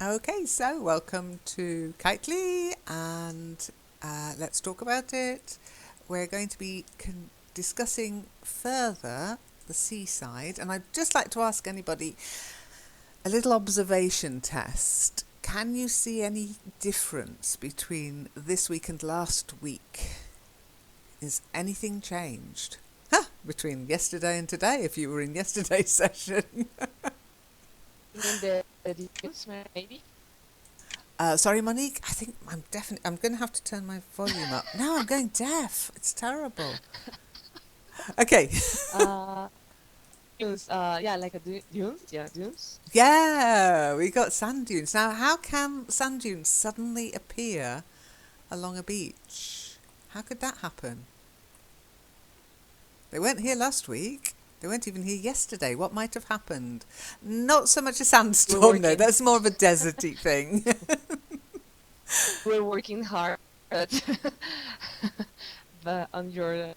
Okay, so welcome to Kitely, and let's talk about it. We're going to be discussing further the seaside, and I'd just like to ask anybody a little observation test. Can you see any difference between this week and last week? Is anything changed? Between yesterday and today, if you were in yesterday's session. You mean the difference, maybe? Sorry, Monique. I think I'm going to have to turn my volume up. No, I'm going deaf. It's terrible. Okay. Uh, dunes. Yeah, like a dunes. Yeah, dunes. Yeah, we got sand dunes. Now, how can sand dunes suddenly appear along a beach? How could that happen? They weren't here last week. They weren't even here yesterday. What might have happened? Not so much a We're sandstorm, though. working. That's more of a deserty thing. We're working hard, but on your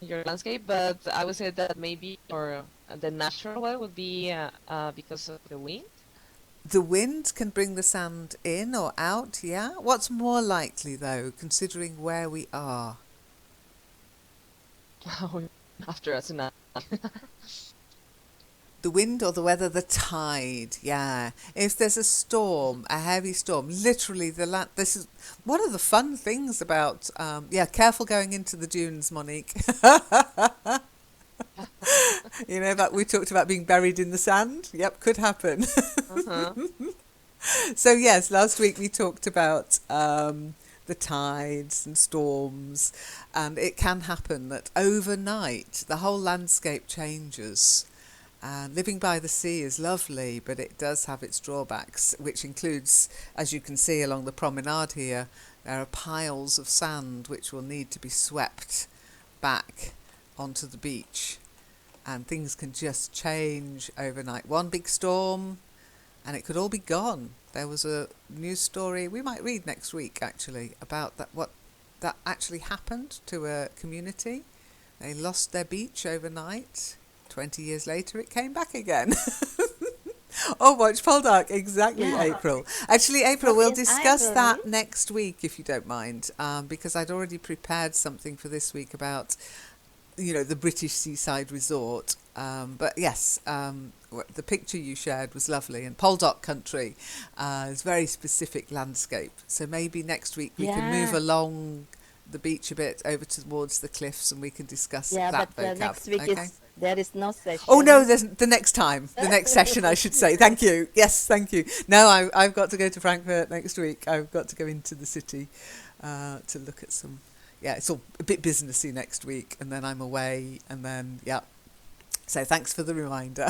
landscape. But I would say that maybe or the natural one would be because of the wind. The wind can bring the sand in or out, yeah? What's more likely, though, considering where we are? After a tsunami. The wind or the weather, the tide, yeah. If there's a storm, a heavy storm, literally the land. This is one of the fun things about, yeah, careful going into the dunes, Monique. You know, that we talked about being buried in the sand. Yep, could happen. Uh-huh. So, yes, last week we talked about the tides and storms, and it can happen that overnight the whole landscape changes. And living by the sea is lovely, but it does have its drawbacks, which includes, as you can see along the promenade here, there are piles of sand which will need to be swept back onto the beach. And things can just change overnight. One big storm, and it could all be gone. There was a news story we might read next week, actually, about what that actually happened to a community. They lost their beach overnight. 20 years later, it came back again. Oh, watch Poldark, exactly, Yeah. April. Actually, April, But we'll in discuss that Ireland, next week, if you don't mind, because I'd already prepared something for this week about, you know, the British seaside resort. But yes, the picture you shared was lovely, and Poldark country is very specific landscape. So maybe next week we can move yeah, along the beach a bit over towards the cliffs, and we can discuss yeah, but that vocab. next week Okay. is there is no Oh no, session. there's the next time, the next session, I should say. Thank you. Yes, thank you. No, I've got to go to Frankfurt next week. I've got to go into the city to look at some. Yeah, it's all a bit businessy next week, and then I'm away, and then yeah. So thanks for the reminder.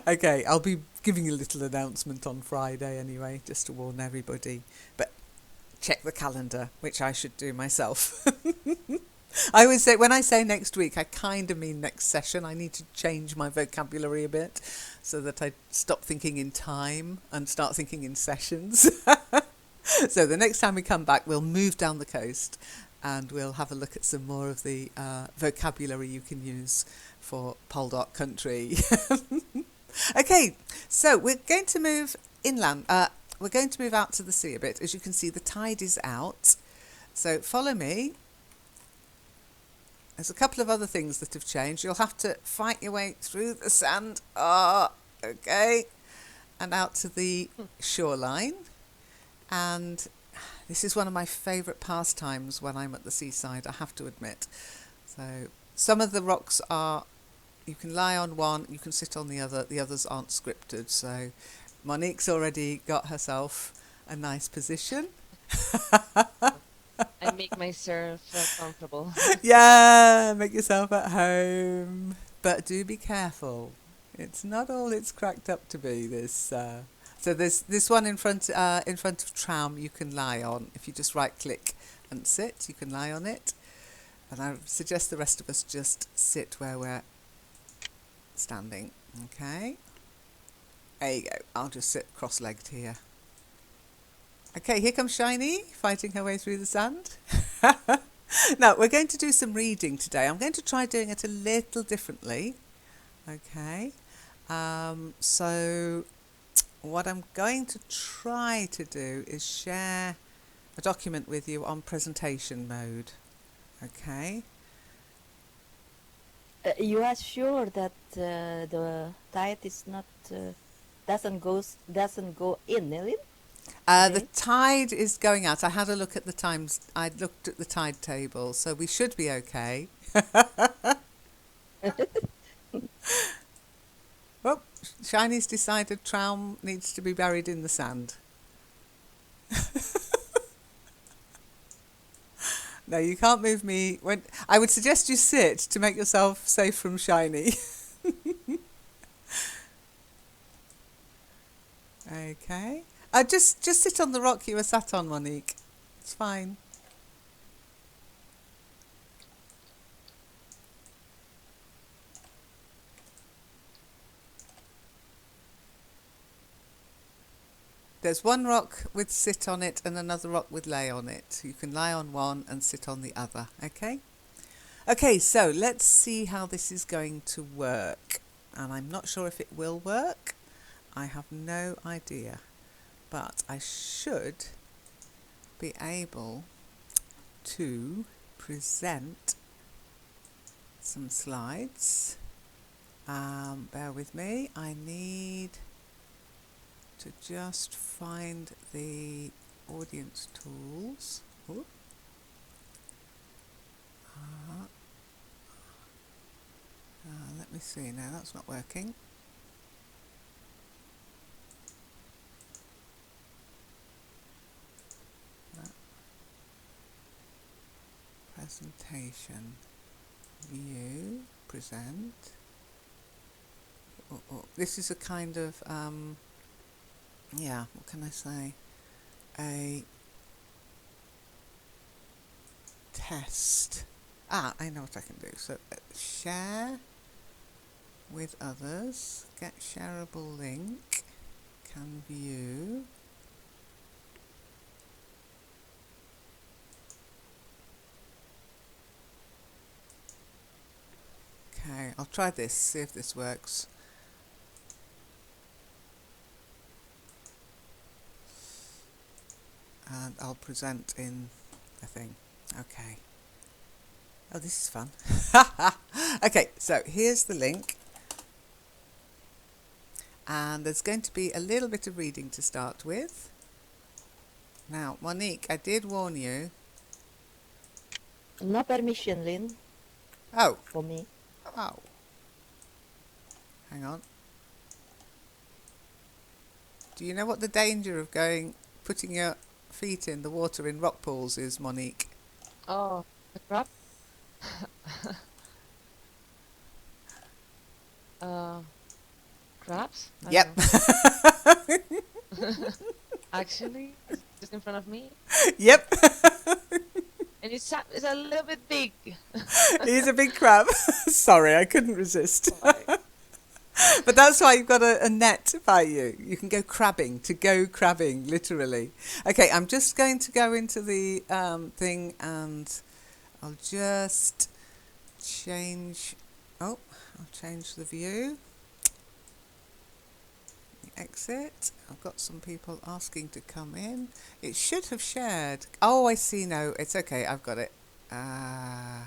Okay, I'll be giving a little announcement on Friday anyway, just to warn everybody. But check the calendar, which I should do myself. I always say, when I say next week, I kind of mean next session. I need to change my vocabulary a bit so that I stop thinking in time and start thinking in sessions. So the next time we come back, we'll move down the coast and we'll have a look at some more of the vocabulary you can use for Poldark country. Okay, so we're going to move inland. We're going to move out to the sea a bit. As you can see, the tide is out. So follow me. There's a couple of other things that have changed. You'll have to fight your way through the sand. Okay. And out to the shoreline. And this is one of my favourite pastimes when I'm at the seaside, I have to admit. So some of the rocks are, you can lie on one, you can sit on the other. The others aren't scripted. So Monique's already got herself a nice position. I make myself comfortable. Yeah, make yourself at home. But do be careful. It's not all it's cracked up to be, this. So there's this one in front of tram you can lie on. If you just right click and sit, you can lie on it. And I suggest the rest of us just sit where we're standing. Okay. There you go. I'll just sit cross-legged here. Okay, here comes Shiny, fighting her way through the sand. Now, we're going to do some reading today. I'm going to try doing it a little differently. Okay. So what I'm going to try to do is share a document with you on presentation mode. Okay. You are sure that the tide is not doesn't go in, Lynne? The Today? tide is going out. I had a look at the times. I looked at the tide table, so we should be okay. Oh, Shiny's decided Traum needs to be buried in the sand. No, you can't move me. When I would suggest you sit to make yourself safe from Shiny. Okay. Just sit on the rock you were sat on, Monique. It's fine. There's one rock with sit on it and another rock with lay on it. You can lie on one and sit on the other, okay? Okay, so let's see how this is going to work. And I'm not sure if it will work. I have no idea. But I should be able to present some slides. Bear with me. I need to just find the audience tools. Ooh. Let me see. No, that's not working. Presentation, view, present. This is a kind of, what can I say? A test. I know what I can do. So share with others, get shareable link, can view. Okay, I'll try this, see if this works. And I'll present in the thing. Okay. Oh, this is fun. Okay, so here's the link. And there's going to be a little bit of reading to start with. Now, Monique, I did warn you. No permission, Lynne. Oh. For me. Oh. Hang on. Do you know what the danger of putting your feet in the water in rock pools is, Monique? Oh, the crab? Crabs? I Yep. don't know. Actually, it's just in front of me. Yep. And it's a little bit big. He's a big crab. Sorry, I couldn't resist. Sorry. But that's why you've got a net by you. You can go crabbing, literally. Okay, I'm just going to go into the thing and I'll just change. Oh, I'll change the view. Exit. I've got some people asking to come in. It should have shared. Oh, I see. No, it's okay. I've got it. Okay.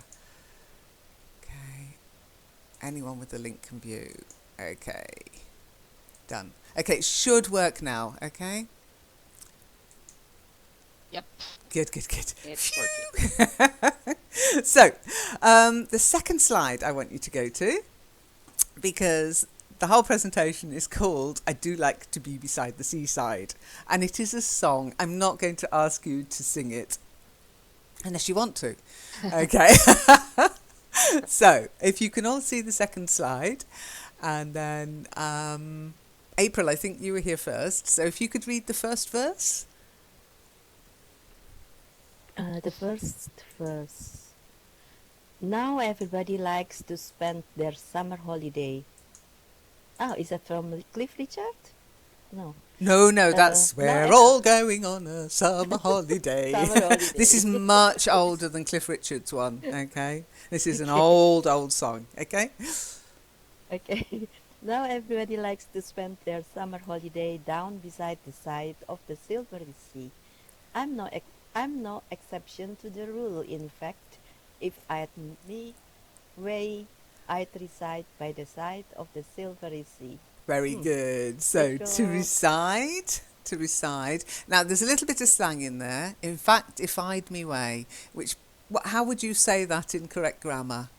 Anyone with the link can view. Okay. Done. Okay, it should work now. Okay. Yep. Good. It's working. So, the second slide I want you to go to, because the whole presentation is called I Do Like to Be Beside the Seaside. And it is a song. I'm not going to ask you to sing it unless you want to. Okay. So, if you can all see the second slide. And then, April, I think you were here first. So if you could read the first verse. The first verse. Now everybody likes to spend their summer holiday. Oh, is that from Cliff Richard? No. No, that's we're all going on a summer holiday. Summer holiday. This is much older than Cliff Richard's one, okay? This is an old song, okay? Okay. Now everybody likes to spend their summer holiday down beside the side of the Silvery Sea. I'm no exception to the rule. In fact, if I'd me way, I'd reside by the side of the Silvery Sea. Very good. Good So job. to reside. Now there's a little bit of slang in there. In fact, if I'd me way, which how would you say that in correct grammar?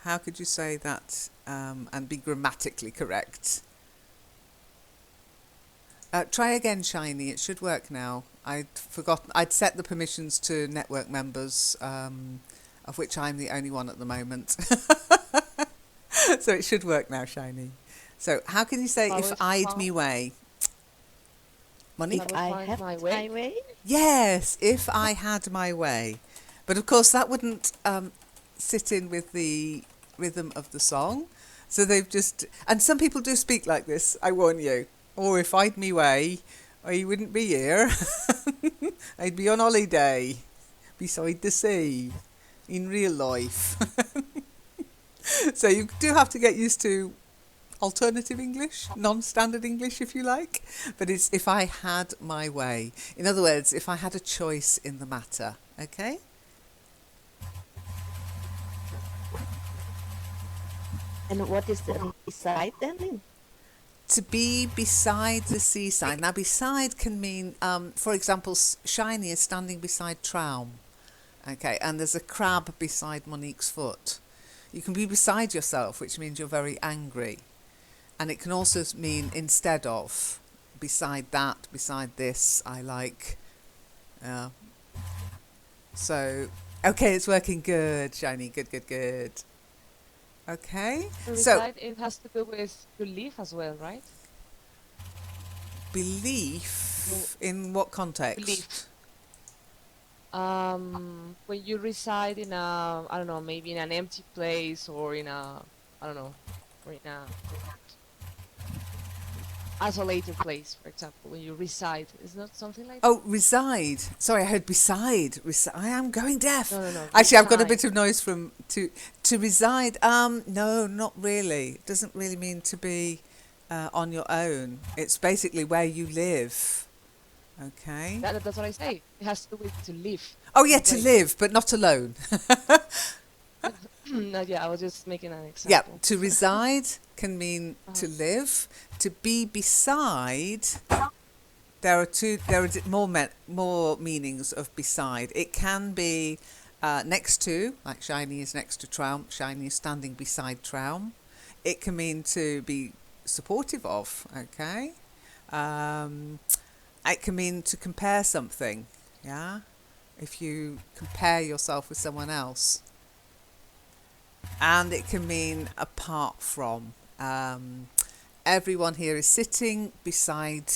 How could you say that and be grammatically correct? Try again, Shiny. It should work now. I'd forgotten. I'd set the permissions to network members, of which I'm the only one at the moment. So it should work now, Shiny. So how can you say I if would I'd me find, way? If Monique? I find had my my way. way, Yes, if I had my way. But of course, that wouldn't sit in with the rhythm of the song. So they've just. And some people do speak like this, I warn you. Or if I'd me way, I wouldn't be here. I'd be on holiday beside the sea in real life. So you do have to get used to alternative English, non-standard English if you like, but it's if I had my way. In other words, if I had a choice in the matter, okay? and what is the reside then, Lynn? To be beside the seaside. Now, beside can mean, for example, Shiny is standing beside Traum, okay, and there's a crab beside Monique's foot. You can be beside yourself, which means you're very angry. And it can also mean instead of, beside that, beside this, I like. Yeah. So, okay, it's working good, Shiny. Good, good, good. Okay. To So, reside, it has to do with to live as well, right? To belief in what believe. context? When you reside in a, I don't know, maybe in an empty place or in a, I don't know, or in a isolated place, for example, when you reside, is not something like that? Oh, reside. Sorry, I heard beside. I am going deaf. No, no, no, Actually, I've got a reside. bit of noise from to reside. No, not really. It doesn't really mean to be on your own. It's basically where you live. Okay. That's what I say. It has to do with to live Oh in yeah, a to place. live, but not alone. No, yeah, I was just making an Yeah, example. to reside can mean to Uh, live. To be beside, there are two. There are more meanings of beside. It can be next to, like Shiny is next to Traum. Shiny is standing beside Traum. It can mean to be supportive of. Okay. Um, it can mean to compare something. Yeah. If you compare yourself with someone else. And it can mean apart from. Everyone here is sitting beside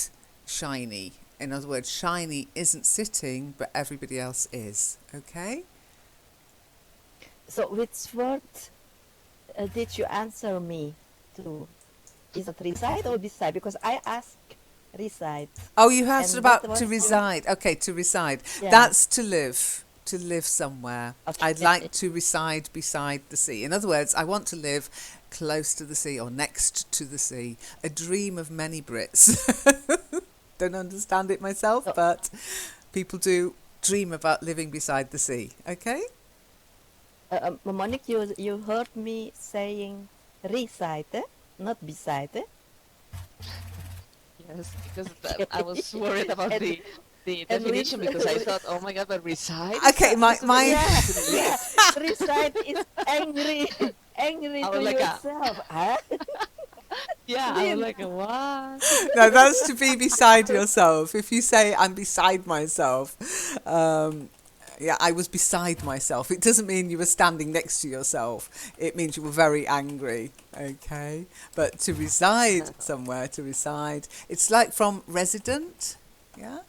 Shiny. In other words, Shiny isn't sitting, but everybody else is. Okay? So which word did you answer me to? Is it reside or beside? Because I asked reside, Oh, you asked and what about to was your reside. Okay, to reside. yeah? That's to live somewhere. I'd Okay. like to reside beside the sea. In other words, I want to live close to the sea or next to the sea. A dream of many Brits. Don't understand it myself, So, but people do dream about living beside the sea. Okay? Monique, you heard me saying reside, not beside. yes, because I Okay. was worried about and the and which definition because I thought, oh my God, but reside Okay, doesn't it my mean yeah, to yeah, live? reside is angry, angry I to was like, yourself, huh? yeah, I was Lynn, like, what? no, that's to be beside yourself. If you say I'm beside myself, um, yeah, I was beside myself. It doesn't mean you were standing next to yourself. It means you were very angry. Okay, but to reside somewhere, to reside, it's like from resident. Yeah.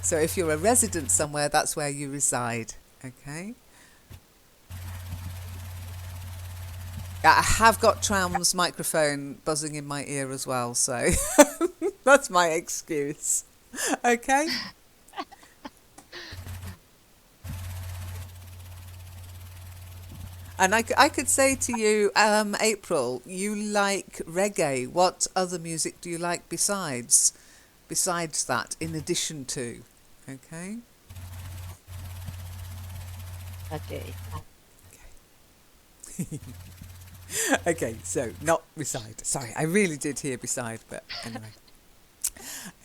So if you're a resident somewhere, that's where you reside. Okay. Yeah, I have got Traum's microphone buzzing in my ear as well, so that's my excuse. Okay. And I could say to you, April, you like reggae. What other music do you like besides that, in addition to? Okay. Okay. Okay, so not beside. Sorry, I really did hear beside, but anyway.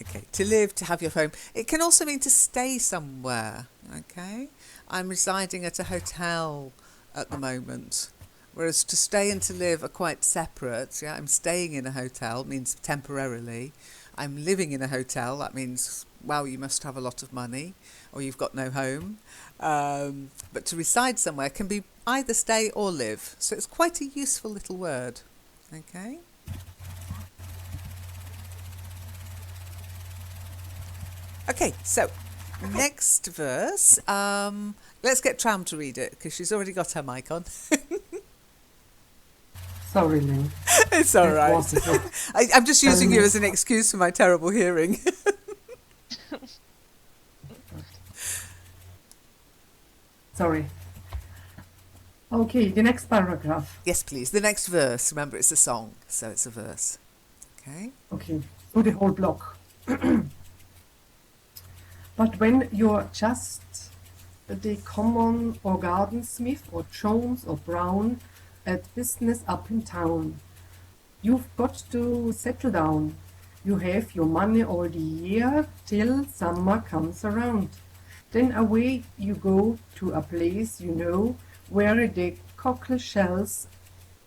Okay, to live, to have your home. It can also mean to stay somewhere. Okay, I'm residing at a hotel at the moment, whereas to stay and to live are quite separate. Yeah, I'm staying in a hotel means temporarily. I'm living in a hotel. That means, wow, you must have a lot of money, or you've got no home. But to reside somewhere can be either stay or live. So it's quite a useful little word. Okay. Okay, so next verse. Let's get Tram to read it because she's already got her mic on. Sorry, Lynne. It's all That right. wasn't it. I'm just using you as an excuse for my terrible hearing. Sorry. Okay, the next paragraph. Yes, please. The next verse. Remember, it's a song, so it's a verse. Okay. Okay, so the whole block. But when you're just the common or gardensmith or Jones or Brown at business up in town, you've got to settle down. You have your money all the year till summer comes around. Then away you go to a place you know where the cockle shells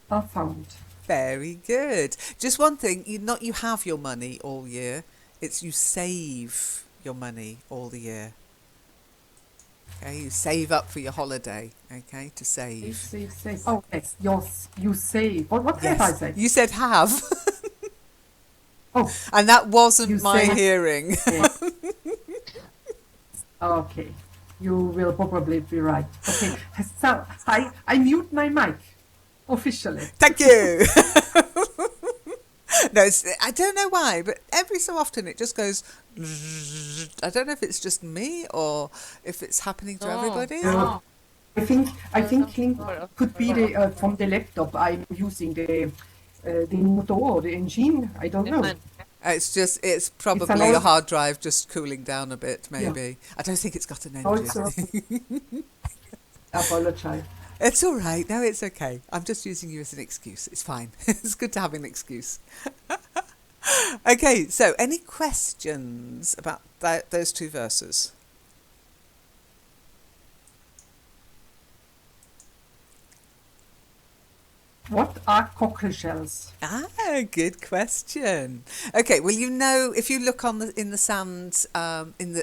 are found. Very good. Just one thing, you have your money all year. It's you save your money all the year. Okay, you save up for your holiday. Okay, to save. Save. Oh, yes, you save. What have I Yes, said? you said have, Oh, and that wasn't you my say- hearing. yeah. Okay, you will probably be right. Okay, so I mute my mic officially. Thank you. No, I don't know why, but every so often it just goes. I don't know if it's just me or if it's happening to No. everybody. Uh, I think Link could be from the laptop. I'm using the motor or the engine. I don't know. It's probably an a old- hard drive just cooling down a bit, maybe. I don't think it's got an engine. Also, apologize. It's all right. No, it's okay. I'm just using you as an excuse. It's fine. It's good to have an excuse. Okay, so any questions about those two verses? What are cockle shells? Ah, good question. Okay, well, if you look in the sand,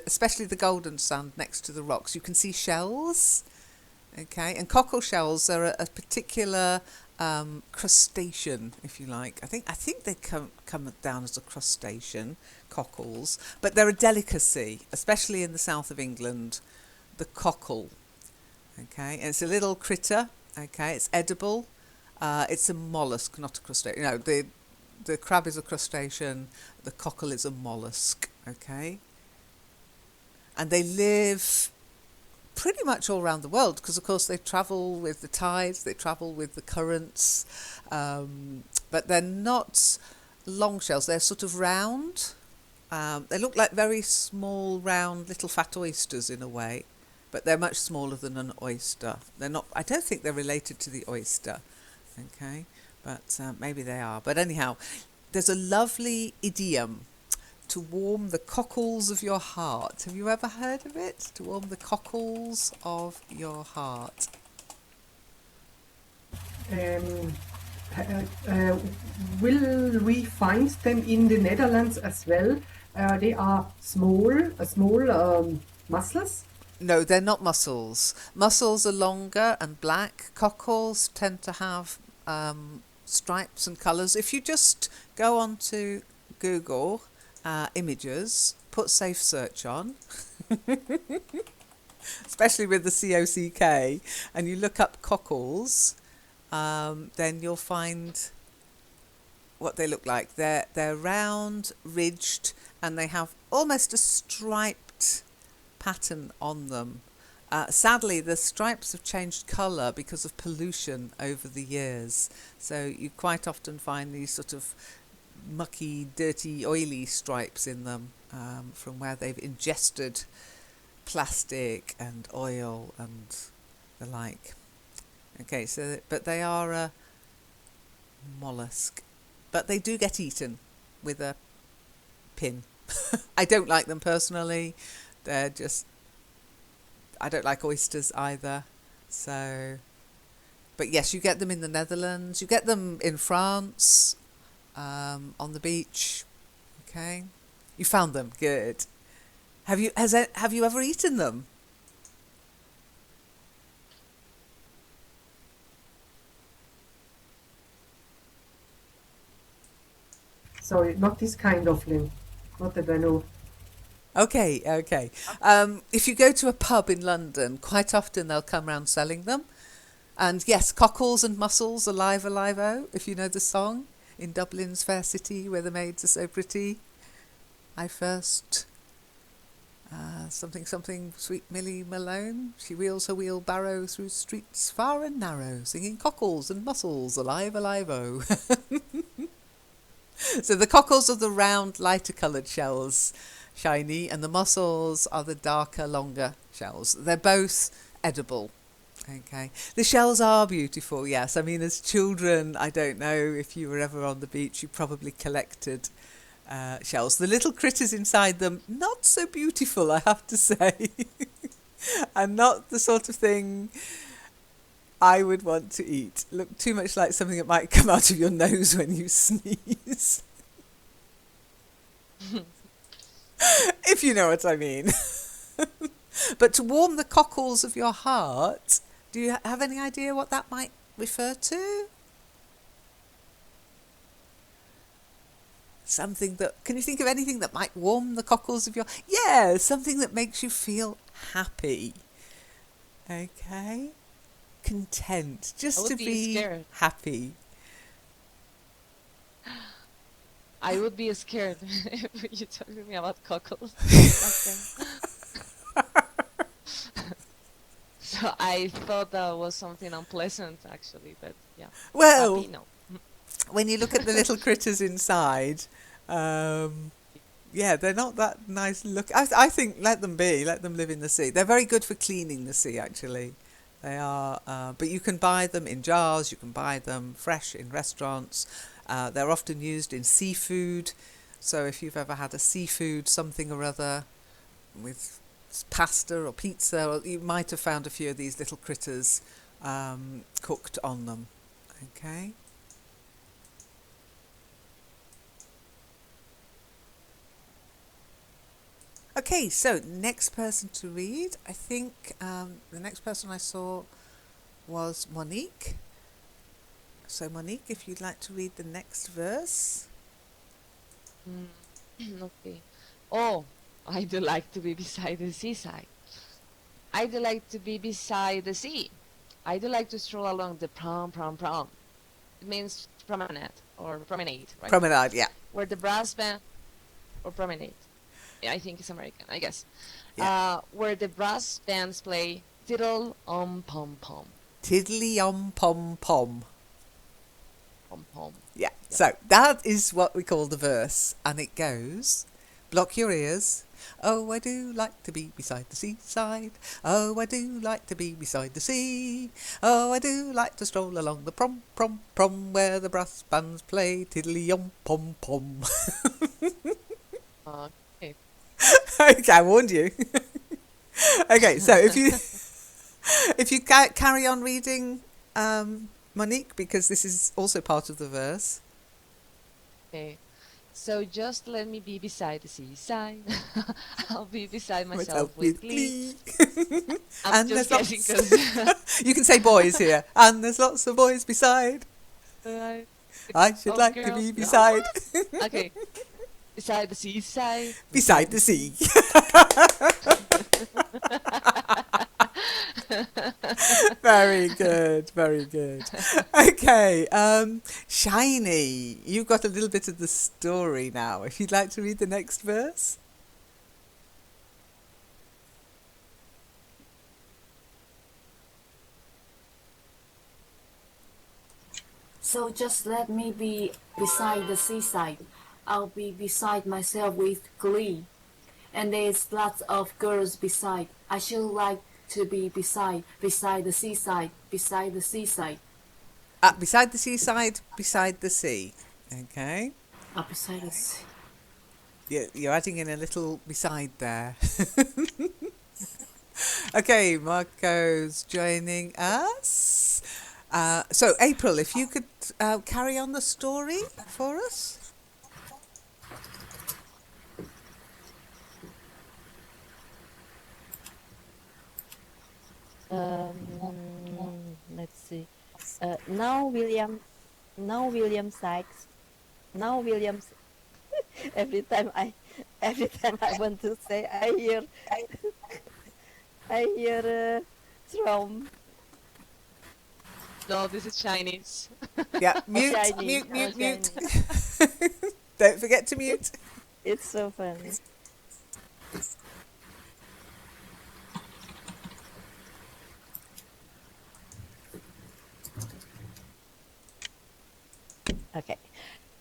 especially the golden sand next to the rocks, you can see shells. Okay, and cockle shells are a particular crustacean, if you like. I think they come down as a crustacean, cockles, but they're a delicacy, especially in the south of England. The cockle. Okay, and it's a little critter. Okay, it's edible. It's a mollusk, not a crustacean. No, the crab is a crustacean. The cockle is a mollusk. Okay, and they live pretty much all around the world because, of course, they travel with the tides. They travel with the currents, but they're not long shells. They're sort of round. They look like very small, round, little fat oysters in a way, but they're much smaller than an oyster. They're not. I don't think they're related to the oyster. Okay, but maybe they are. But anyhow, there's a lovely idiom to warm the cockles of your heart. Have you ever heard of it? To warm the cockles of your heart. Will we find them in the Netherlands as well? They are small mussels. No, they're not mussels. Mussels are longer and black. Cockles tend to have stripes and colours. If you just go on to Google images, put safe search on, especially with the COCK, and you look up cockles, then you'll find what they look like. They're round, ridged, and they have almost a striped pattern on them. Sadly, the stripes have changed colour because of pollution over the years. So you quite often find these sort of mucky, dirty, oily stripes in them from where they've ingested plastic and oil and the like. Okay, so but they are a mollusk, but they do get eaten with a pin. I don't like them personally. They're just, I don't like oysters either. So, but yes, you get them in the Netherlands. You get them in France, on the beach. Okay, you found them. Good. Have you ever eaten them? Sorry, not this kind of Lynn. Not that I know. Okay. If you go to a pub in London, quite often they'll come round selling them. And yes, cockles and mussels, alive, alive-o, if you know the song, in Dublin's fair city where the maids are so pretty. I first, something, sweet Millie Malone. She wheels her wheelbarrow through streets far and narrow, singing cockles and mussels, alive, alive-o. So the cockles are the round, lighter coloured shells, shiny, and the mussels are the darker, longer shells. They're both edible. Okay. The shells are beautiful, yes. I mean, as children, I don't know if you were ever on the beach, you probably collected shells. The little critters inside them, not so beautiful, I have to say. And not the sort of thing I would want to eat. Look too much like something that might come out of your nose when you sneeze. If you know what I mean. But to warm the cockles of your heart, do you have any idea what that might refer to? Something that, can you think of anything that might warm the cockles of your, yeah, something that makes you feel happy. Okay. Content, just to be scared. happy. I would be scared if you talk to me about cockles. So I thought that was something unpleasant, actually, but yeah. Well, Happy, no. when you look at the little critters inside, yeah, they're not that nice look. I think let them be, let them live in the sea. They're very good for cleaning the sea, actually. They are, but you can buy them in jars, you can buy them fresh in restaurants. They're often used in seafood. So if you've ever had a seafood something or other with pasta or pizza, or you might have found a few of these little critters cooked on them. Okay. Okay, so next person to read. I think the next person I saw was Monique. So Monique, if you'd like to read the next verse. Okay. Oh, I do like to be beside the seaside. I do like to be beside the sea. I do like to stroll along the prom. It means promenade or promenade, right? Promenade, yeah. Where the brass band or promenade. Yeah, I think it's American, I guess. Yeah. Where the brass bands play tiddle pom pom. Tiddly pom pom. Pom pom. Yeah. So that is what we call the verse, and it goes, block your ears. Oh, I do like to be beside the seaside. Oh, I do like to be beside the sea. Oh, I do like to stroll along the prom, where the brass bands play tiddly pom pom. Okay. Okay, I warned you. Okay, so if you carry on reading, Monique, because this is also part of the verse. Okay. So just let me be beside the seaside. I'll be beside myself with glee. I'm And just there's guessing lots. because You can say boys here, and there's lots of boys beside. I should like to be beside. Okay. Beside the seaside. Beside the sea. Very good, very good. Okay, Shiny, you've got a little bit of the story now. If you'd like to read the next verse. So just let me be beside the seaside. I'll be beside myself with glee. And there's lots of girls beside. I should like to be beside the seaside, beside the seaside. Beside the seaside, beside the sea. Okay. Beside the sea. You're adding in a little beside there. Okay, Marco's joining us. So, April, if you could carry on the story for us. Let's see. Now William Sykes. Now Williams. Every time I want to say, I hear Strom. No, this is Chinese. Yeah, mute, Chinese. mute. Chinese. Don't forget to mute. It's so funny. Okay.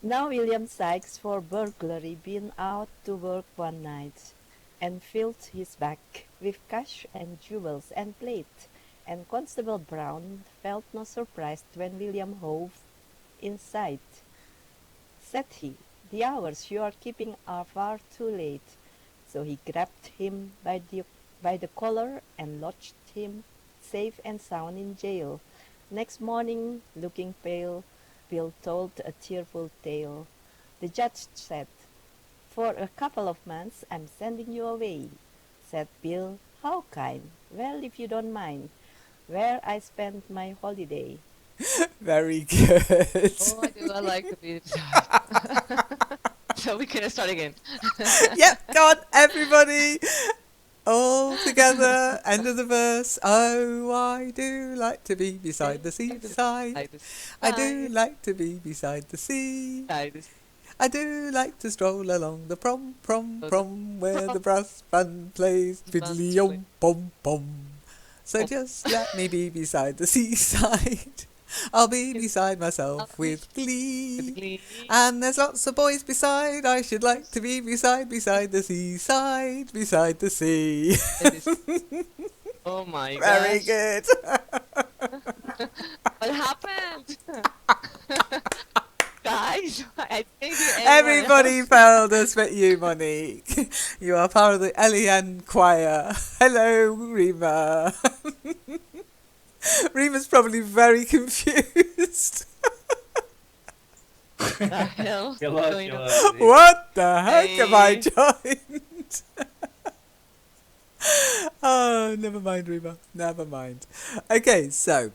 Now William Sykes for burglary been out to work one night and filled his bag with cash and jewels and plate, and Constable Brown felt no surprise when William hove in sight. Said he, "The hours you are keeping are far too late." So he grabbed him by the collar and lodged him safe and sound in jail. Next morning, looking pale, Bill told a tearful tale. The judge said, "For a couple of months I'm sending you away." Said Bill, "How kind. Well, if you don't mind, where I spent my holiday." Very good. Oh, I like the beat. So we can start again. Yep, go on, everybody. All together, end of the verse. Oh, I do like to be beside the seaside. I do like to be beside the sea. I do like to stroll along the prom, where the brass band plays fiddly pom pom. So just let me be beside the seaside. I'll be beside myself with glee. And there's lots of boys beside. I should like to be beside the seaside, beside the sea. Oh my god. Very good. What happened? Guys, I think Everybody failed us but you, Monique. You are part of the Eliane choir. Hello, Rima. Rima's probably very confused. What the hell? What the heck have I joined? Oh, never mind, Rima. Never mind. Okay, so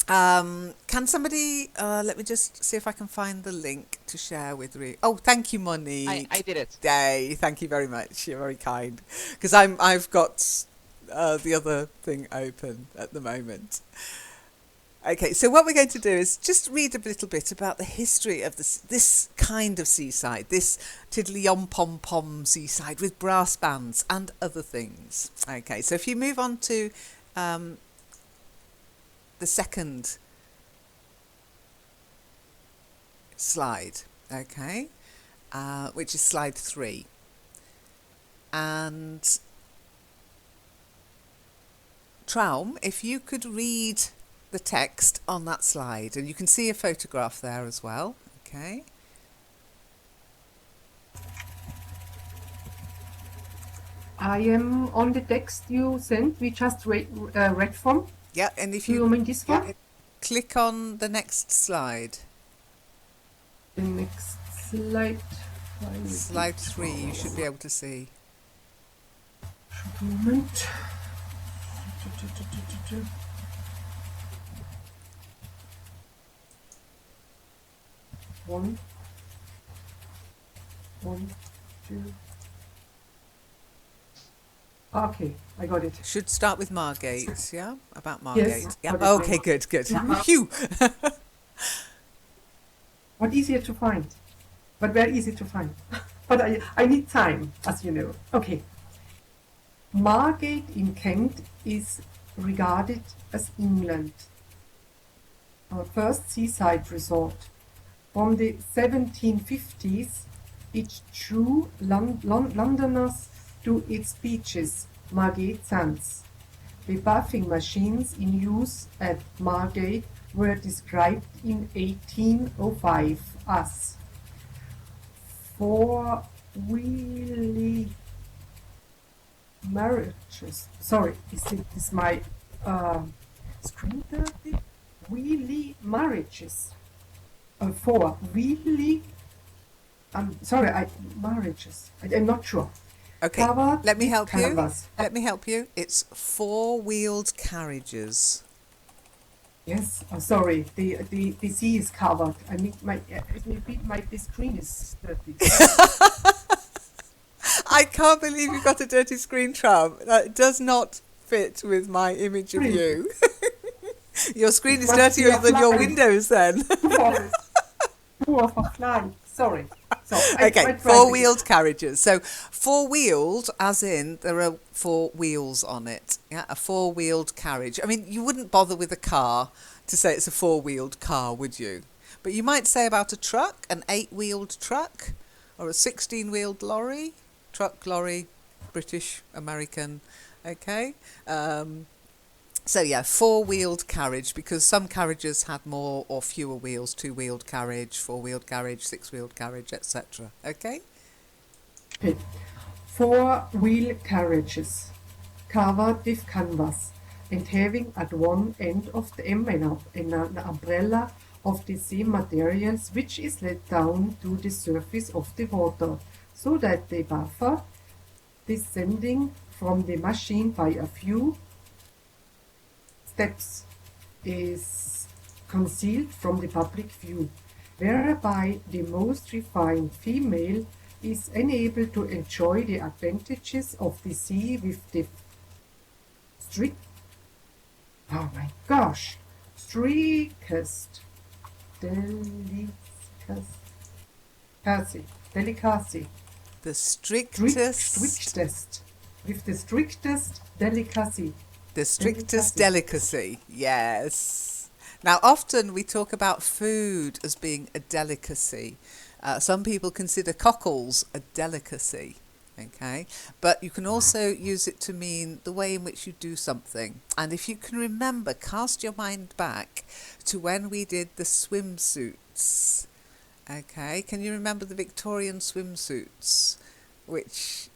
can somebody let me just see if I can find the link to share with Rima. Oh, thank you, Monique. I did it. Yay, thank you very much. You're very kind. Because I've got the other thing open at the moment. Okay, so what we're going to do is just read a little bit about the history of this kind of seaside, this tiddly-om-pom-pom seaside with brass bands and other things. Okay, so if you move on to the second slide, okay, which is slide 3. And Traum, if you could read the text on that slide, and you can see a photograph there as well, okay? I am on the text you sent, we just read from. Yeah, and if Do you mean this one? click on the next slide. The next slide. Slide 3, you should be able to see. Moment. One, two. Okay, I got it. Should start with Margate, yeah? About Margate. Yes, Yeah. got it. Okay, good. Phew. What easier to find? But very easy to find. But I need time, as you know. Okay. Margate in Kent is regarded as England. our first seaside resort. From the 1750s, it drew Londoners to its beaches, Margate Sands. The bathing machines in use at Margate were described in 1805 as four-wheelie marriages. Sorry, is my screen dirty? Wheelie marriages. For wheelie. Sorry, marriages. I'm not sure. Okay, Covered let me with help you. canvas. Let me help you. It's four-wheeled carriages. Yes. Sorry, the sea is covered. I mean, the screen is dirty. I can't believe you got a dirty screen, Trump. That does not fit with my image of you. Your screen is Must be dirtier a than your fly. windows then. Two of a fly. Sorry. So Okay, four-wheeled carriages. So four-wheeled, as in there are four wheels on it. Yeah, a four-wheeled carriage. I mean, you wouldn't bother with a car to say it's a four-wheeled car, would you? But you might say about a truck, an 8-wheeled truck, or a 16-wheeled lorry. Truck, lorry, British, American. Okay. So yeah, four-wheeled carriage, because some carriages had more or fewer wheels, two-wheeled carriage, four-wheeled carriage, six-wheeled carriage, etc. Okay? Okay. Four-wheel carriages covered with canvas and having at one end of them an umbrella of the same materials which is let down to the surface of the water, so that the buffer descending from the machine by a few steps is concealed from the public view, whereby the most refined female is enabled to enjoy the advantages of the sea with the strictest delicacy. The strictest... Strictest. With the strictest delicacy. The strictest delicacy, yes. Now, often we talk about food as being a delicacy. Some people consider cockles a delicacy, okay? But you can also use it to mean the way in which you do something. And if you can remember, cast your mind back to when we did the swimsuits, okay? Can you remember the Victorian swimsuits, which...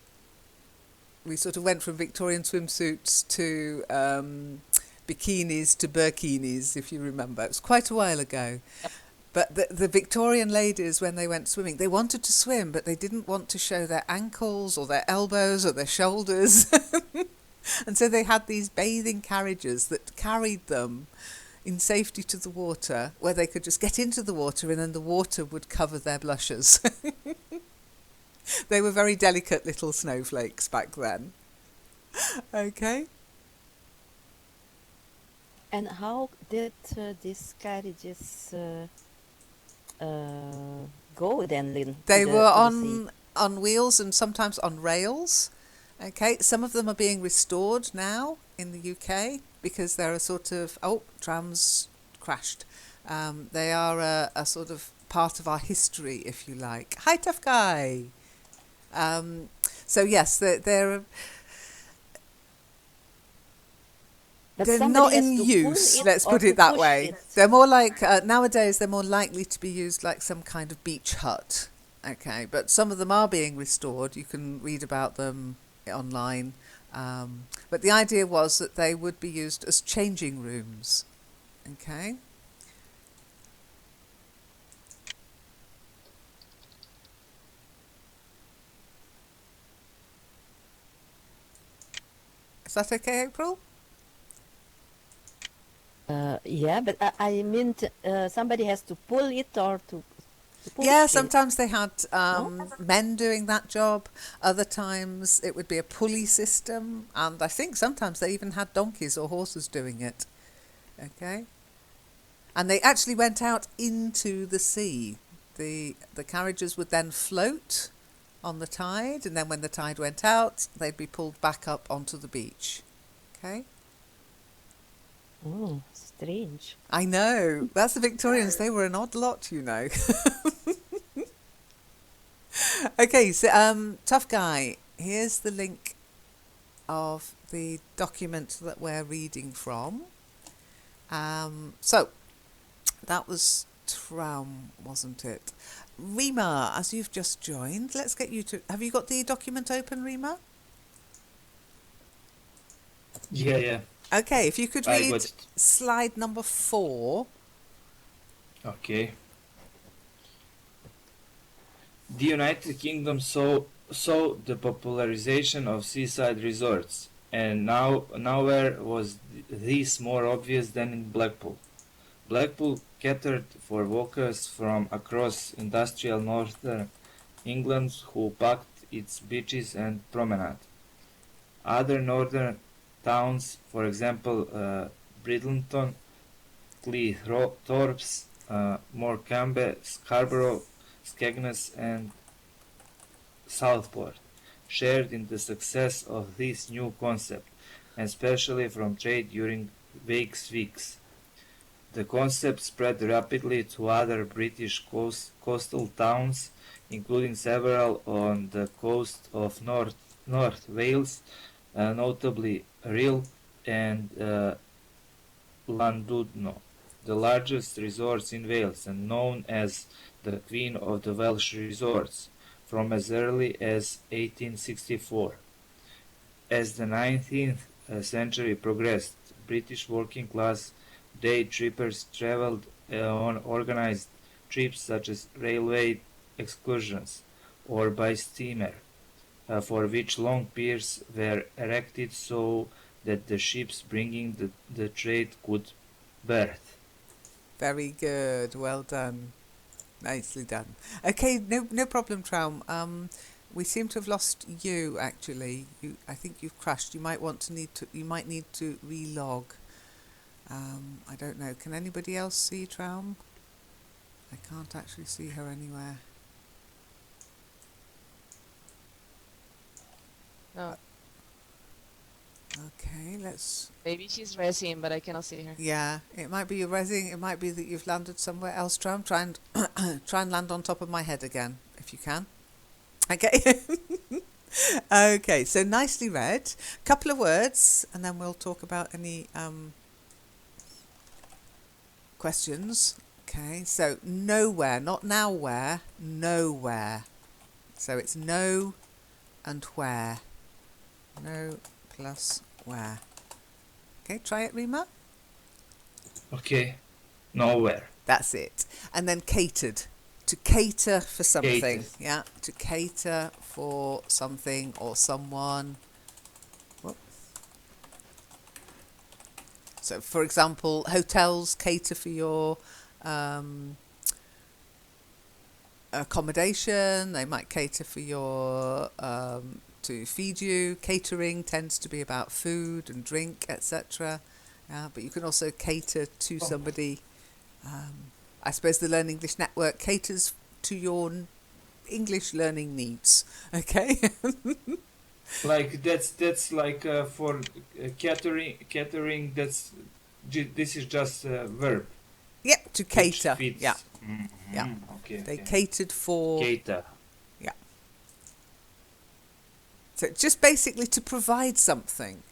we sort of went from Victorian swimsuits to bikinis to burkinis, if you remember. It was quite a while ago. But the Victorian ladies, when they went swimming, they wanted to swim, but they didn't want to show their ankles or their elbows or their shoulders. And so they had these bathing carriages that carried them in safety to the water, where they could just get into the water and then the water would cover their blushes. They were very delicate little snowflakes back then. Okay. And how did these carriages go then, Lynn? They were to the sea? on wheels and sometimes on rails. Okay. Some of them are being restored now in the UK because they're a sort of... oh, trams crashed. They are a sort of part of our history, if you like. Hi, tough guy. So yes, they're But they're somebody not has in to pull use, it let's or put to it that push way. it. They're more like, nowadays they're more likely to be used like some kind of beach hut. Okay, but some of them are being restored. You can read about them online. But the idea was that they would be used as changing rooms. Okay. Is that okay, April? Yeah, but I meant somebody has to pull it or to push Yeah, it. sometimes they had No? men doing that job. Other times it would be a pulley system. And I think sometimes they even had donkeys or horses doing it. Okay. And they actually went out into the sea. The carriages would then float on the tide. And then when the tide went out, they'd be pulled back up onto the beach. Okay. Oh, strange. I know. That's the Victorians. They were an odd lot, you know. Okay, so tough guy. Here's the link of the document that we're reading from. So that was Traum, wasn't it? Rima, as you've just joined, let's get you to. Have you got the document open, Rima? Yeah. Okay, if you could I read got it. slide number 4. Okay. The United Kingdom saw the popularization of seaside resorts, and nowhere was this more obvious than in Blackpool. Blackpool catered for walkers from across industrial northern England who packed its beaches and promenade. Other northern towns, for example, Bridlington, Cleethorpes, Morecambe, Scarborough, Skegness, and Southport, shared in the success of this new concept, and especially from trade during Wakes weeks. The concept spread rapidly to other British coastal towns, including several on the coast of North Wales, notably Rhyl and Llandudno, the largest resorts in Wales and known as the Queen of the Welsh Resorts, from as early as 1864. As the 19th century progressed, British working-class day trippers travelled on organised trips such as railway excursions or by steamer, for which long piers were erected so that the ships bringing the trade could berth. Very good. Well done. Nicely done. Okay, no problem, Traum. We seem to have lost you. Actually, I think you've crashed. You might need to relog. I don't know. Can anybody else see Traum? I can't actually see her anywhere. No. Okay, let's. Maybe she's resting, but I cannot see her. Yeah, it might be your resing. It might be that you've landed somewhere else. Traum, try and land on top of my head again, if you can. Okay. Okay, so nicely read. Couple of words, and then we'll talk about any questions. Okay, so nowhere, not now where, nowhere. So it's no and where. No plus where. Okay, try it, Rima. Okay, nowhere. That's it. And then catered. To cater for something. Catered. Yeah, to cater for something or someone. Whoop. So, for example, hotels cater for your accommodation. They might cater for your to feed you. Catering tends to be about food and drink, etc. But you can also cater to somebody. I suppose the Learn English Network caters to your English learning needs. Okay. Like that's like for catering. This is just a verb. Yeah, to cater. Which fits. Yeah, Mhm. yeah. Okay. They okay. catered for. Cater. Yeah. So just basically to provide something.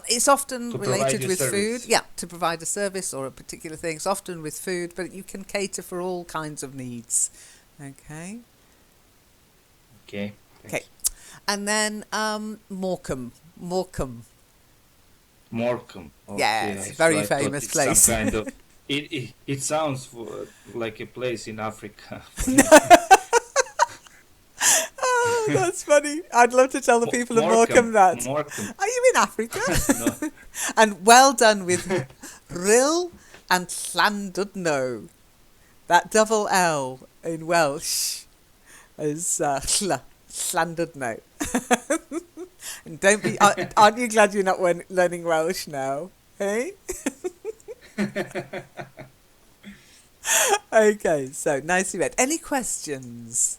It's often To provide related a with service. food. Yeah, to provide a service or a particular thing. It's often with food, but you can cater for all kinds of needs. Okay. Okay. Okay. And then Morecambe. Morecambe. Okay, Yeah, it's a so very I thought famous it's place. Some kind of, it sounds like a place in Africa. Oh, that's funny. I'd love to tell the people of Morecambe that. Morecambe. Are you in Africa? No. And well done with Rhyl and Llandudno. That double L in Welsh is Llandudno. And don't be. Aren't you glad you're not learning Welsh now? Hey. Okay, so nicely read. Any questions?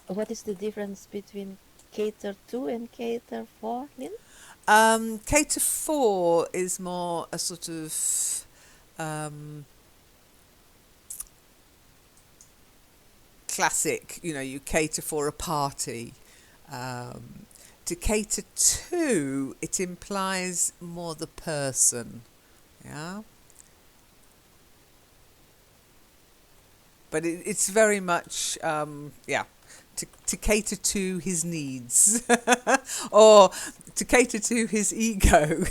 What is the difference between cater to and cater for, Lynn? Cater for is more a sort of classic, you cater for a party. To cater to, it implies more the person, yeah? But it's very much, to cater to his needs or to cater to his ego.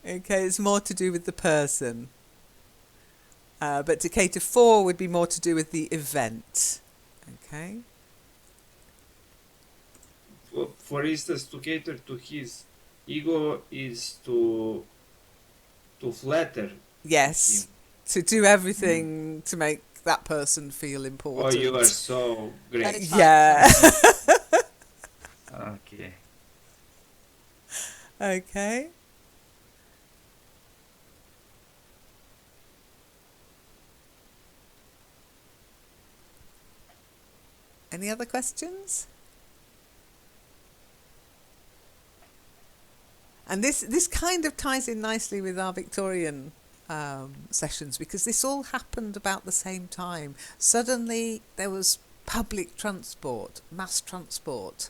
Okay, it's more to do with the person. But to cater for would be more to do with the event. Okay. For instance, to cater to his ego is to flatter Yes. him. To do everything to make that person feel Oh, important. you are so That great. is fine. Yeah. Okay. Okay. Any other questions? And this kind of ties in nicely with our Victorian sessions, because this all happened about the same time. Suddenly there was public transport, mass transport,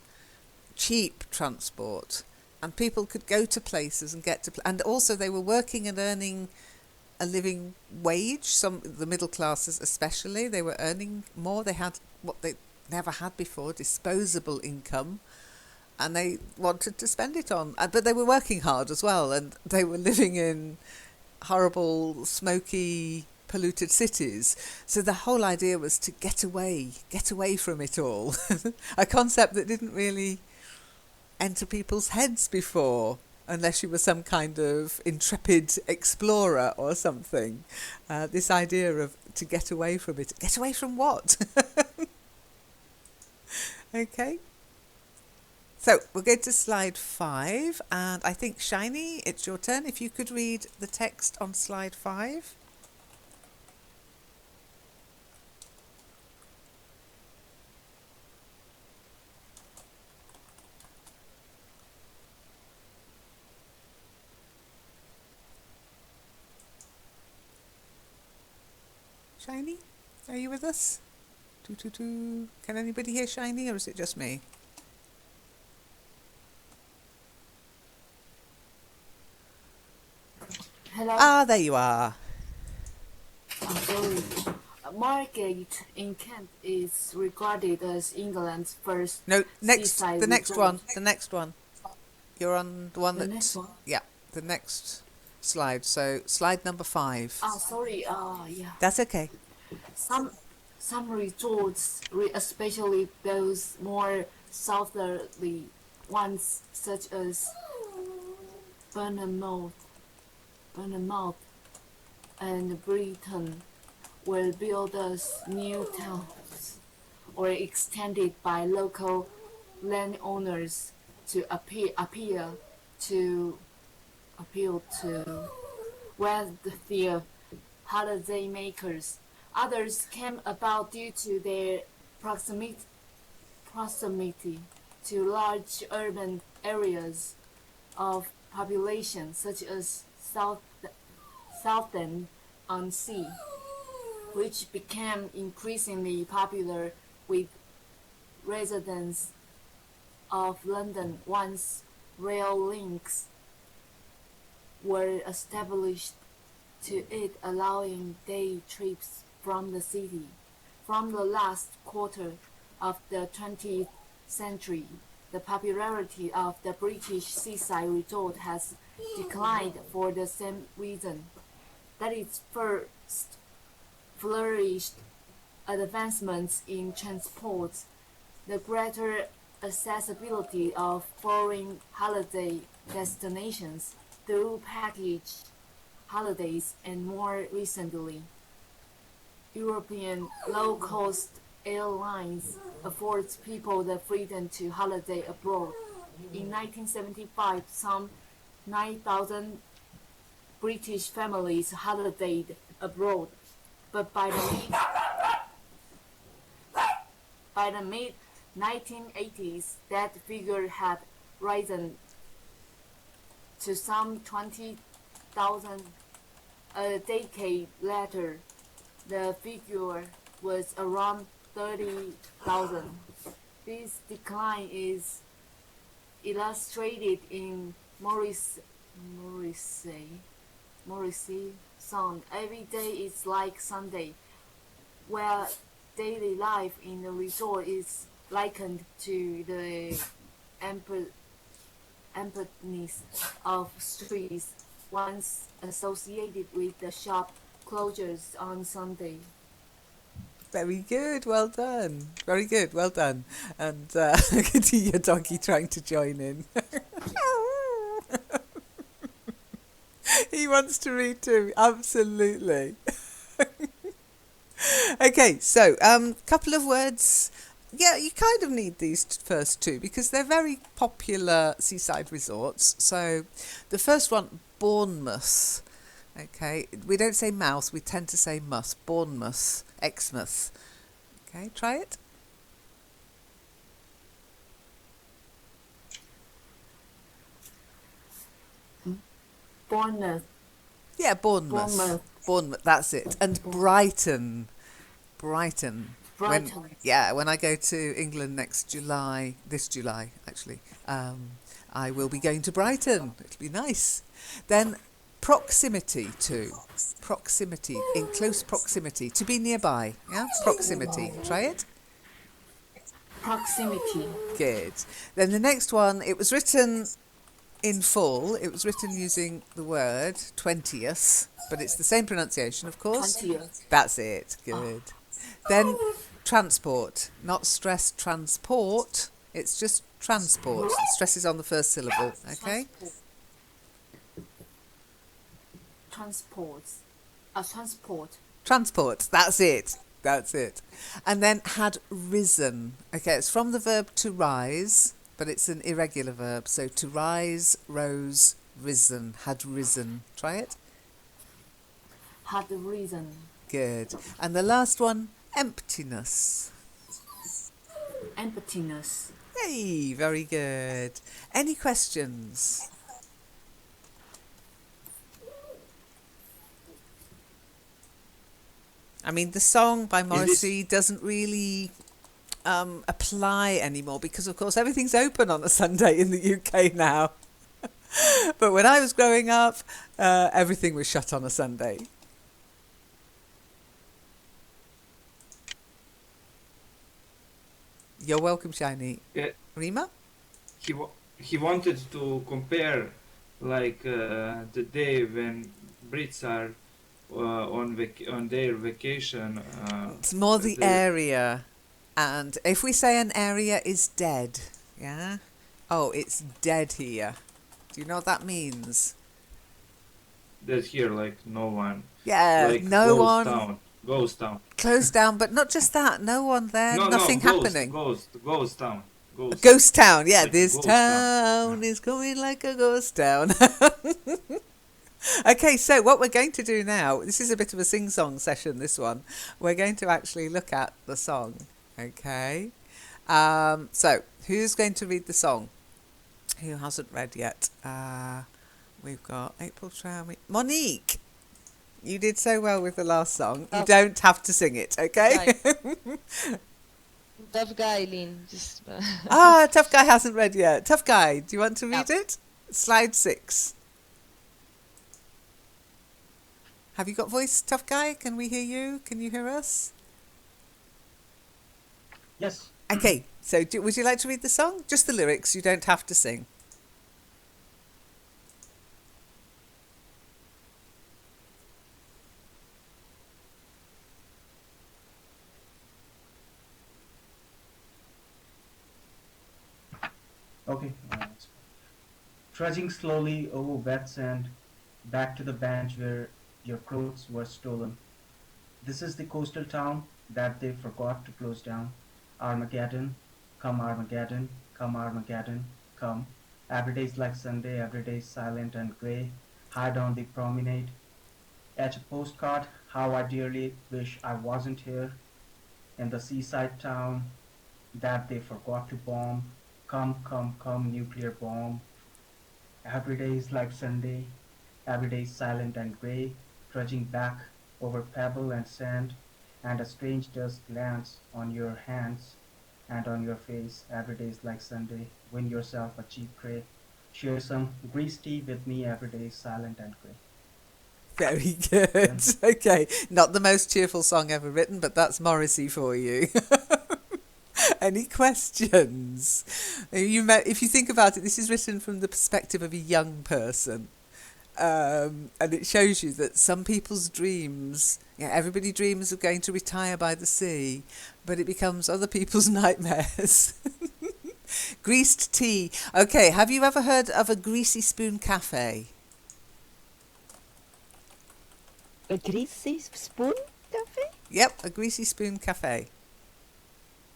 cheap transport, and people could go to places and get to and also they were working and earning a living wage. The middle classes especially, they were earning more. They had what they never had before, disposable income, and they wanted to spend it on, but they were working hard as well, and they were living in horrible, smoky, polluted cities. So the whole idea was to get away from it all. A concept that didn't really enter people's heads before, unless you were some kind of intrepid explorer or something. This idea of to get away from it. Get away from what? Okay. So we'll go to slide 5, and I think Shiny, it's your turn. If you could read the text on slide 5. Shiny, are you with us? Can anybody hear Shiny, or is it just me? Hello. Ah, there you are. I'm sorry. Margate in Kent is regarded as England's first No, seaside the next resort. one. The next one. You're on the one The that. next one. Yeah, the next slide. So slide number 5. Ah, sorry. Yeah. That's okay. Some resorts, especially those more southerly ones, such as Bournemouth, and Brighton, were built as new towns or extended by local landowners to appeal to wealthier holidaymakers. Others came about due to their proximity to large urban areas of population, such as Southend-on-Sea, which became increasingly popular with residents of London once rail links were established to it, allowing day trips from the city. From the last quarter of the 20th century, the popularity of the British seaside resort has declined for the same reason, that its first flourished advancements in transport, the greater accessibility of foreign holiday destinations through package holidays, and more recently, European low-cost airlines affords people the freedom to holiday abroad. In 1975, some 9,000 British families holidayed abroad, but by the mid 1980s, that figure had risen to some 20,000. A decade later, the figure was around 30,000. This decline is illustrated in Morrissey song "Every Day Is Like Sunday," where daily life in the resort is likened to the emptiness of streets once associated with the shop closures on Sunday. Very good, well done. Very good, well done. And I can see your doggy trying to join in. He wants to read too, absolutely. Okay, so couple of words. Yeah, you kind of need these first two because they're very popular seaside resorts. So the first one, Bournemouth. Okay, we don't say mouse, we tend to say mus. Bournemouth, Exmouth. Okay, try it. Bournemouth. Yeah, Bournemouth. Bournemouth. Bournemouth, that's it. And Brighton. Brighton. Brighton. When I go to England this July actually, I will be going to Brighton. It'll be nice. Then proximity, in close proximity, to be nearby. Yeah, proximity. Try it. Proximity. Good. Then the next one, it was written in full. It was written using the word 20th, but it's the same pronunciation, of course. 20th. That's it. Good. Then transport, not stress transport. It's just transport. The stress is on the first syllable. Okay. Transport. Transport. That's it. That's it. And then had risen. Okay, it's from the verb to rise, but it's an irregular verb. So to rise, rose, risen, had risen. Try it. Had risen. Good. And the last one, emptiness. Emptiness. Hey, very good. Any questions? I mean, the song by Morrissey doesn't really apply anymore because, of course, everything's open on a Sunday in the UK now. But when I was growing up, everything was shut on a Sunday. You're welcome, Shiny. Rima? He wanted to compare like the day when Brits are on their vacation. It's more the area. And if we say an area is dead, yeah? Oh, it's dead here. Do you know what that means? That here, like no one. Yeah, like no one. Ghost town. Closed down, but not just that. No one there. Nothing happening. Ghost town. Ghost town. Yeah, like this town is going like a ghost town. Okay, so what we're going to do now, this is a bit of a sing-song session, this one. We're going to actually look at the song, okay? So, who's going to read the song? Who hasn't read yet? We've got April Trout. Monique! You did so well with the last song. You don't have to sing it, okay? Tough guy, Lynne. Tough Guy hasn't read yet. Tough Guy, do you want to read it? Slide 6. Have you got voice, Tough Guy? Can we hear you? Can you hear us? Yes. Okay, so would you like to read the song? Just the lyrics, you don't have to sing. Okay. Trudging slowly over wet sand, back to the bench where your clothes were stolen. This is the coastal town that they forgot to close down. Armageddon, come Armageddon, come Armageddon, come. Every day's like Sunday, every day's silent and grey. Hide on the promenade. Etch a postcard, how I dearly wish I wasn't here. In the seaside town, that they forgot to bomb. Come, come, come, nuclear bomb. Every day is like Sunday. Every day is silent and grey, trudging back over pebble and sand, and a strange dust lands on your hands and on your face. Every day is like Sunday. Win yourself a cheap tray. Share some greased tea with me. Every day is silent and grey. Very good. Done. Okay, not the most cheerful song ever written, but that's Morrissey for you. Any questions? If you think about it, this is written from the perspective of a young person. And it shows you that some people's dreams, everybody dreams of going to retire by the sea, but it becomes other people's nightmares. Greased tea. Okay, have you ever heard of a greasy spoon cafe? A greasy spoon cafe? Yep, a greasy spoon cafe.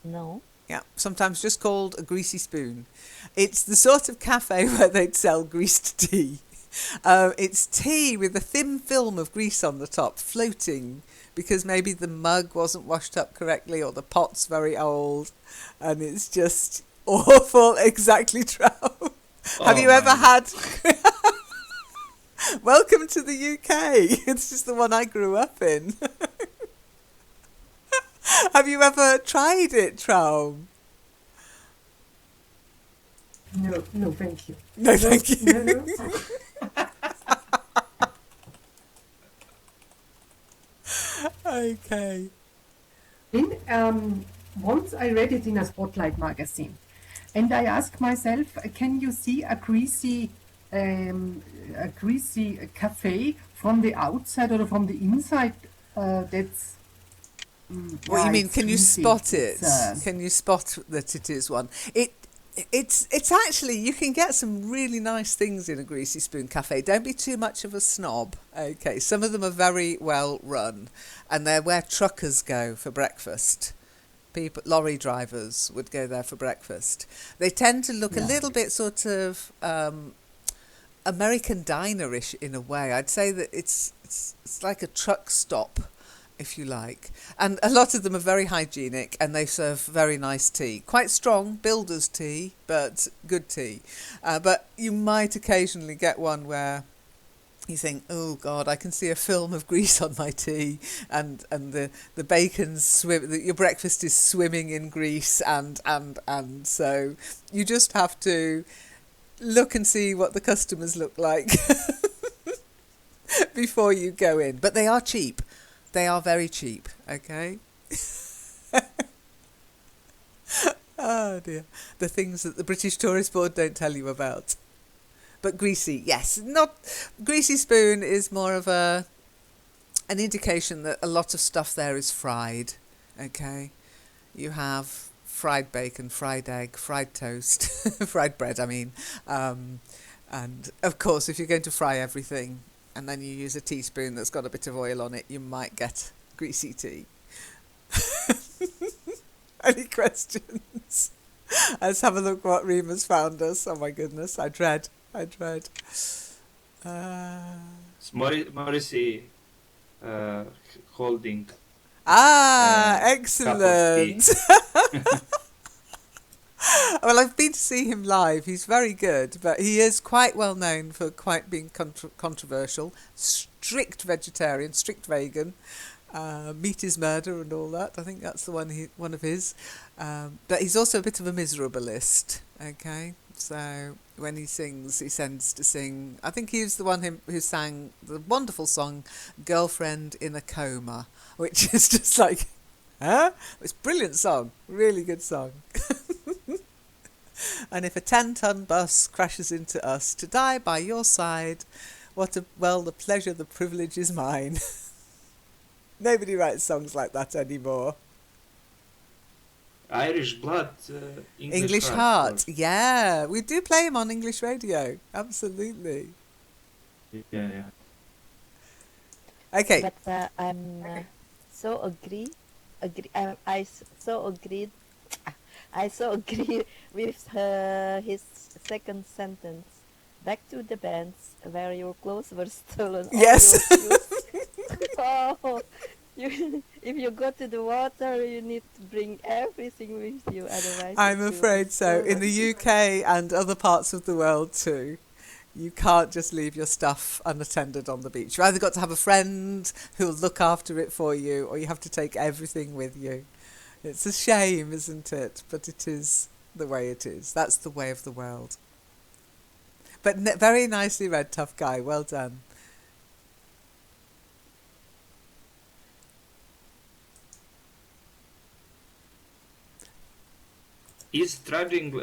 No. Yeah, sometimes just called a greasy spoon. It's the sort of cafe where they'd sell greased tea. It's tea with a thin film of grease on the top, floating, because maybe the mug wasn't washed up correctly or the pot's very old, and it's just awful. Exactly, Trow. Have you ever had... Welcome to the UK. It's just the one I grew up in. Have you ever tried it, Traum? No, no, thank you. No, thank you. No, no. Okay. Once I read it in a Spotlight magazine, and I asked myself, can you see a greasy cafe from the outside or from the inside? That's What you mean? it's Can you greasy. spot it? It's, Can you spot that it is one? It's actually, you can get some really nice things in a greasy spoon cafe. Don't be too much of a snob. Okay, some of them are very well run, and they're where truckers go for breakfast. Lorry drivers would go there for breakfast. They tend to look a little bit sort of American diner-ish in a way. I'd say that it's like a truck stop, if you like. And a lot of them are very hygienic, and they serve very nice tea. Quite strong, builder's tea, but good tea. But you might occasionally get one where you think, oh God, I can see a film of grease on my tea, and the bacon's your breakfast is swimming in grease, and so you just have to look and see what the customers look like before you go in. But they are cheap. They are very cheap, okay? Oh dear. The things that the British Tourist Board don't tell you about. But greasy, yes. Greasy spoon is more of an indication that a lot of stuff there is fried, okay? You have fried bacon, fried egg, fried toast, fried bread, I mean. And of course, if you're going to fry everything, and then you use a teaspoon that's got a bit of oil on it, you might get greasy tea. Any questions? Let's have a look what Rima's found us. Oh my goodness, I dread. It's Morrissey holding excellent. Well, I've been to see him live. He's very good, but he is quite well known for quite being controversial. Strict vegetarian, strict vegan. Meat is murder and all that. I think that's the one of his. But he's also a bit of a miserabilist. Okay, so when he sings, he tends to sing. I think he's the one who sang the wonderful song "Girlfriend in a Coma," which is just like, huh? It's a brilliant song, really good song. And if a 10-ton bus crashes into us, to die by your side, the pleasure, the privilege is mine. Nobody writes songs like that anymore. Irish Blood, English Heart. Yeah, we do play him on English radio. Absolutely. Yeah. Okay. But I'm so agree. I so agree with his second sentence. Back to the bands where your clothes were stolen. Yes. Oh, You, if you go to the water, you need to bring everything with you, otherwise it I'm will be afraid so. In the stolen. UK and other parts of the world too, you can't just leave your stuff unattended on the beach. You've either got to have a friend who'll look after it for you, or you have to take everything with you. It's a shame, isn't it? But it is the way it is. That's the way of the world. But very nicely read, tough guy. Well done. Is trudging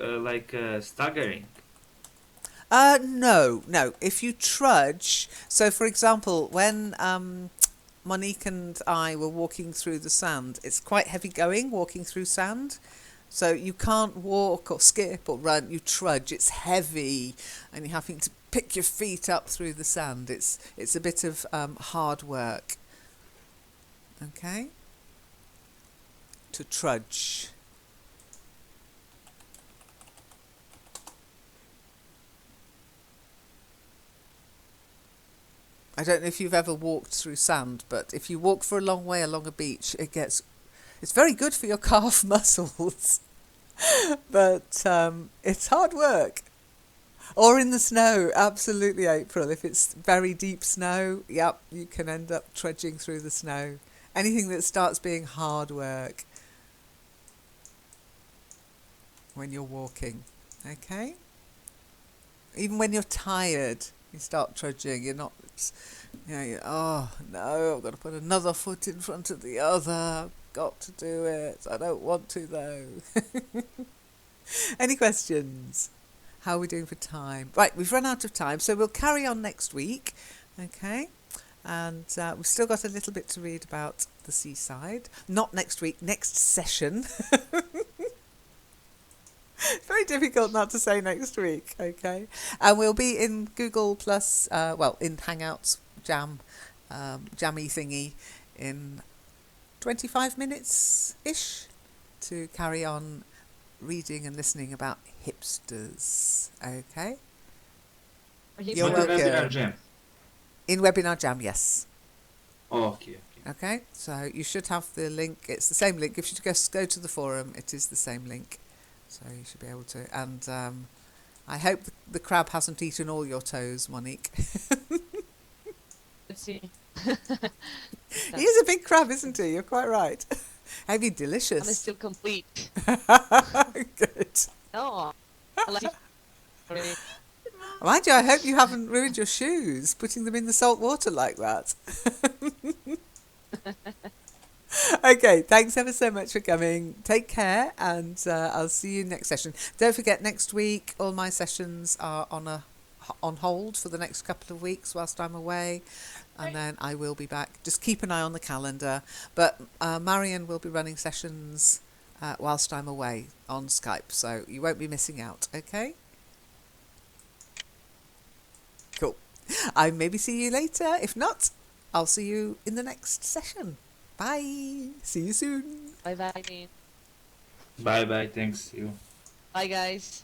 staggering? No, no. If you trudge, so for example, when Monique and I were walking through the sand, it's quite heavy going walking through sand. So you can't walk or skip or run, you trudge. It's heavy and you're having to pick your feet up through the sand. It's a bit of hard work. Okay? To trudge. I don't know if you've ever walked through sand, but if you walk for a long way along a beach, it's very good for your calf muscles, but it's hard work. Or in the snow, absolutely, April. If it's very deep snow, yep, you can end up trudging through the snow. Anything that starts being hard work when you're walking, okay? Even when you're tired, you start trudging. You're not, oh no, I've got to put another foot in front of the other. I've got to do it. I don't want to though. Any questions? How are we doing for time? Right, we've run out of time, so we'll carry on next week, okay? And we've still got a little bit to read about the seaside. Not next week, next session. Very difficult not to say next week, okay? And we'll be in Google Plus, in Hangouts, jammy thingy, in 25 minutes-ish to carry on reading and listening about hipsters, okay? You're Not in welcome. Webinar Jam. In Webinar Jam, yes. Oh, okay. Okay, so you should have the link. It's the same link. If you just go to the forum, it is the same link. So you should be able to. And I hope the crab hasn't eaten all your toes, Monique. Let's see. He is a big crab, isn't he? You're quite right. Maybe I'm delicious. still complete. Good. No. I like it. Mind you, I hope you haven't ruined your shoes putting them in the salt water like that. Okay, thanks ever so much for coming. Take care, and I'll see you next session. Don't forget, next week all my sessions are on hold for the next couple of weeks whilst I'm away, and then I will be back. Just keep an eye on the calendar. But Marion will be running sessions whilst I'm away on Skype, so you won't be missing out. Okay. Cool. I maybe see you later. If not, I'll see you in the next session. Bye. See you soon. Bye bye. Bye bye. Thanks you. Bye guys.